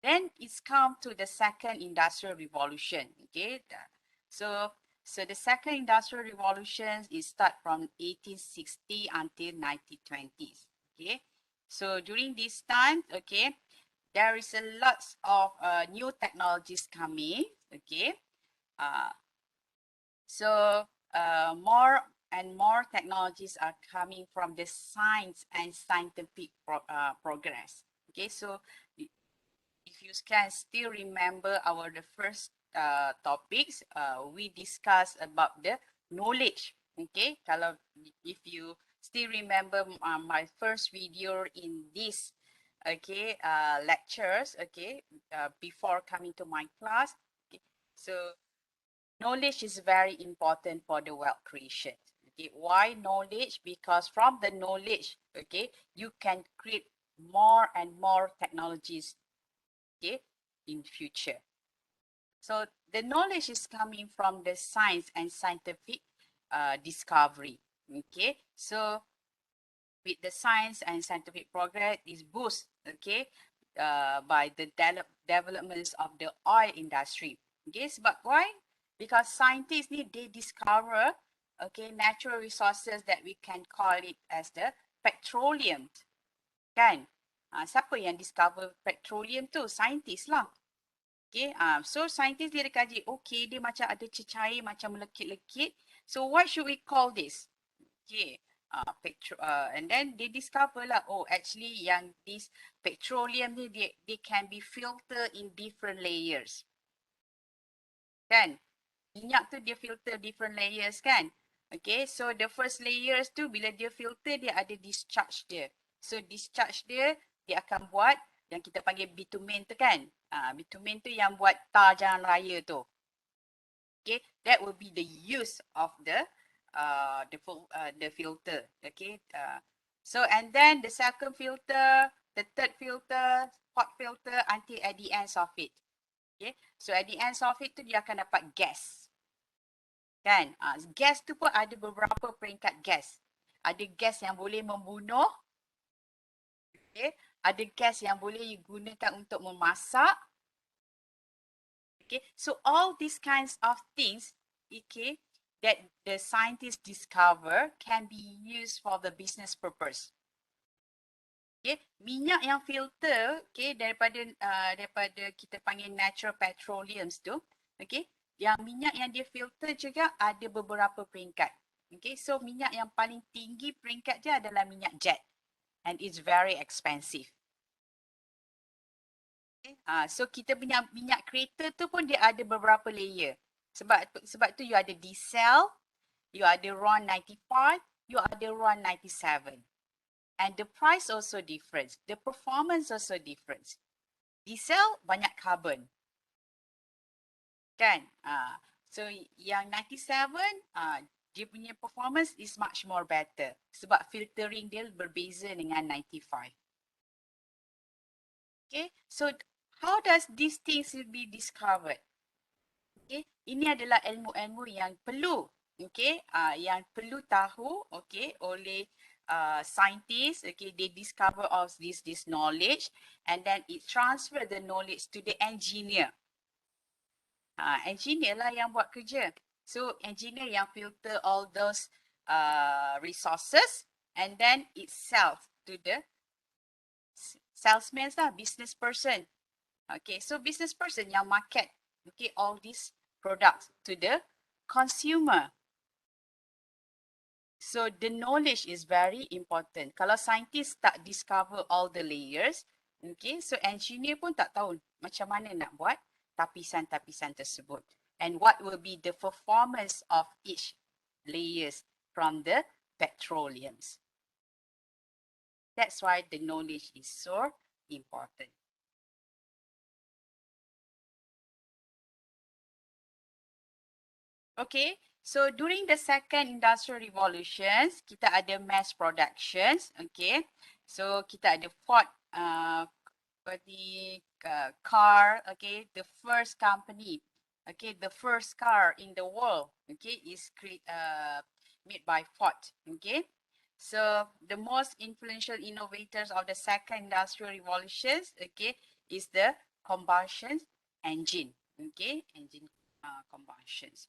Then it's come to the second industrial revolution. Okay, so the second industrial revolution is start from 1860 until 1920s. Okay, so during this time, okay, there is a lot of new technologies coming. Okay, uh, so more and more technologies are coming from the science and scientific progress. Okay, so if you can still remember our the first topics, we discussed about the knowledge. Okay, kalau if you still remember my first video in this, okay, lectures, okay, before coming to my class. Okay, so knowledge is very important for the wealth creation. Okay, why knowledge? Because from the knowledge, okay, you can create more and more technologies, okay, in future. So the knowledge is coming from the science and scientific discovery. Okay, so with the science and scientific progress is boost, okay, by the developments of the oil industry. Okay, but why? Because scientists need they discover, okay, natural resources that we can call it as the petroleum, kan? Siapa yang discover petroleum tu? Scientist lah. Okay, so scientist dia kaji, okay, dia macam ada cecair, macam melekit-lekit. So what should we call this? Okay, and then they discover lah, oh, actually yang this petroleum ni, they can be filtered in different layers. Kan? Minyak tu dia filter different layers kan? Okay, so the first layers tu bila dia filter, dia ada discharge dia. So discharge dia, dia akan buat yang kita panggil bitumen tu kan? Bitumen tu yang buat tar jalan raya tu. Okay, that will be the use of the filter. Okay, so and then the second filter, the third filter, fourth filter until at the end of it. Okay, so at the end of it tu dia akan dapat gas. Kan? Gas tu pun ada beberapa peringkat gas. Ada gas yang boleh membunuh. Okay, ada gas yang boleh digunakan untuk memasak. Okay, so all these kinds of things, okay, that the scientists discover can be used for the business purpose. Okay, minyak yang filter, okay, daripada kita panggil natural petroleums tu, okay, yang minyak yang dia filter juga ada beberapa peringkat. Okay, so minyak yang paling tinggi peringkat dia adalah minyak jet, and it's very expensive. So kita punya minyak kereta tu pun dia ada beberapa layer. Sebab tu you ada diesel, you ada RON 95, you ada RON 97. And the price also different. The performance also different. Diesel banyak carbon. Kan? So yang 97, dia punya performance is much more better. Sebab filtering dia berbeza dengan 95. Okay, so how does these things will be discovered? Okay, ini adalah ilmu-ilmu yang perlu, okay, yang perlu tahu, okay, oleh scientists. Okay, they discover all this knowledge, and then it transfer the knowledge to the engineer. Engineer lah yang buat kerja. So engineer yang filter all those resources, and then it sells to the salesman lah, business person. Okay, so business person yang market, okay, all these products to the consumer. So the knowledge is very important. Kalau scientist tak discover all the layers, okay, so engineer pun tak tahu macam mana nak buat tapisan-tapisan tersebut. And what will be the performance of each layers from the petroleums. That's why the knowledge is so important. Okay, so during the second industrial revolutions, kita ada mass productions. Okay, so kita ada Ford car. Okay, the first company. Okay, the first car in the world. Okay, is made by Ford. Okay. So the most influential innovators of the second industrial revolutions, okay, is the combustion engine. Okay, engine combustions.